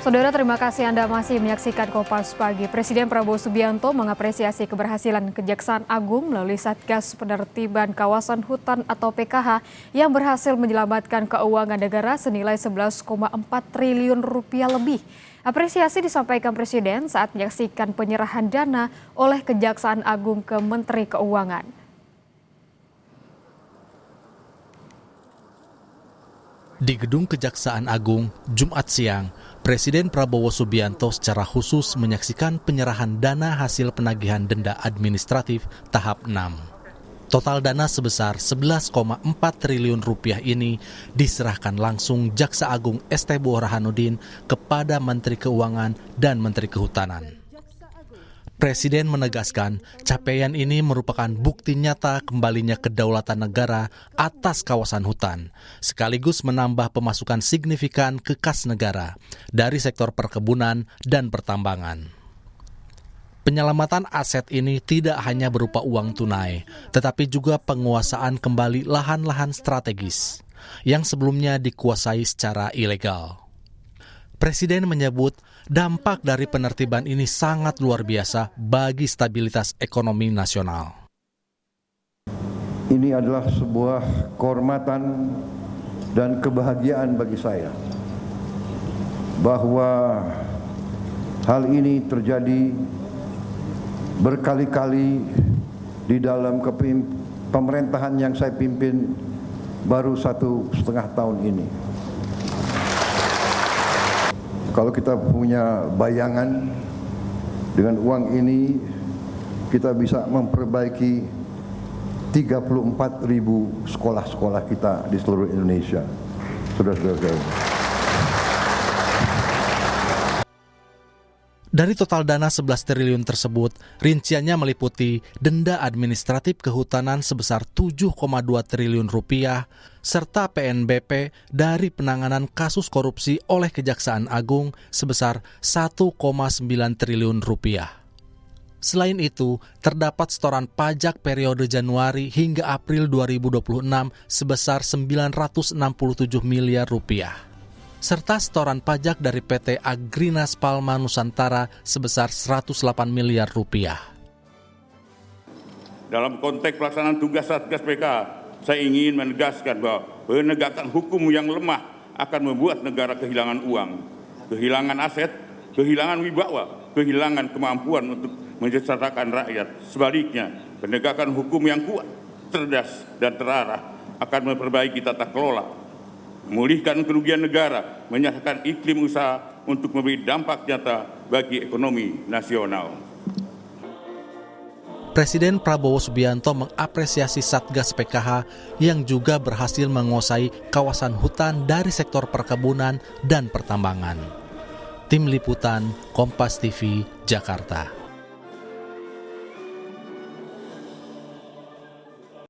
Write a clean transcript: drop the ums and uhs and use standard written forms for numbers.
Saudara, terima kasih Anda masih menyaksikan Kompas Pagi. Presiden Prabowo Subianto mengapresiasi keberhasilan Kejaksaan Agung melalui Satgas Penertiban Kawasan Hutan atau PKH yang berhasil menyelamatkan keuangan negara senilai 11,4 triliun rupiah lebih. Apresiasi disampaikan Presiden saat menyaksikan penyerahan dana oleh Kejaksaan Agung ke Menteri Keuangan. Di Gedung Kejaksaan Agung, Jumat siang, Presiden Prabowo Subianto secara khusus menyaksikan penyerahan dana hasil penagihan denda administratif tahap 6. Total dana sebesar 11,4 triliun rupiah ini diserahkan langsung Jaksa Agung ST Burhanuddin kepada Menteri Keuangan dan Menteri Kehutanan. Presiden menegaskan capaian ini merupakan bukti nyata kembalinya kedaulatan negara atas kawasan hutan, sekaligus menambah pemasukan signifikan ke kas negara dari sektor perkebunan dan pertambangan. Penyelamatan aset ini tidak hanya berupa uang tunai, tetapi juga penguasaan kembali lahan-lahan strategis yang sebelumnya dikuasai secara ilegal. Presiden menyebut dampak dari penertiban ini sangat luar biasa bagi stabilitas ekonomi nasional. Ini adalah sebuah kehormatan dan kebahagiaan bagi saya bahwa hal ini terjadi berkali-kali di dalam pemerintahan yang saya pimpin baru 1,5 tahun ini. Kalau kita punya bayangan dengan uang ini kita bisa memperbaiki 34.000 sekolah-sekolah kita di seluruh Indonesia. Saudara-saudara. Dari total dana 11 triliun tersebut, rinciannya meliputi denda administratif kehutanan sebesar 7,2 triliun rupiah, serta PNBP dari penanganan kasus korupsi oleh Kejaksaan Agung sebesar 1,9 triliun rupiah. Selain itu, terdapat setoran pajak periode Januari hingga April 2026 sebesar 967 miliar rupiah. Serta setoran pajak dari PT Agrinas Palma Nusantara sebesar 108 miliar rupiah. Dalam konteks pelaksanaan tugas Satgas PK, saya ingin menegaskan bahwa penegakan hukum yang lemah akan membuat negara kehilangan uang, kehilangan aset, kehilangan wibawa, kehilangan kemampuan untuk mensejahterakan rakyat. Sebaliknya, penegakan hukum yang kuat, cerdas, dan terarah akan memperbaiki tata kelola, memulihkan kerugian negara, menyatakan iklim usaha untuk memberi dampak nyata bagi ekonomi nasional. Presiden Prabowo Subianto mengapresiasi Satgas PKH yang juga berhasil menguasai kawasan hutan dari sektor perkebunan dan pertambangan. Tim Liputan, Kompas TV, Jakarta.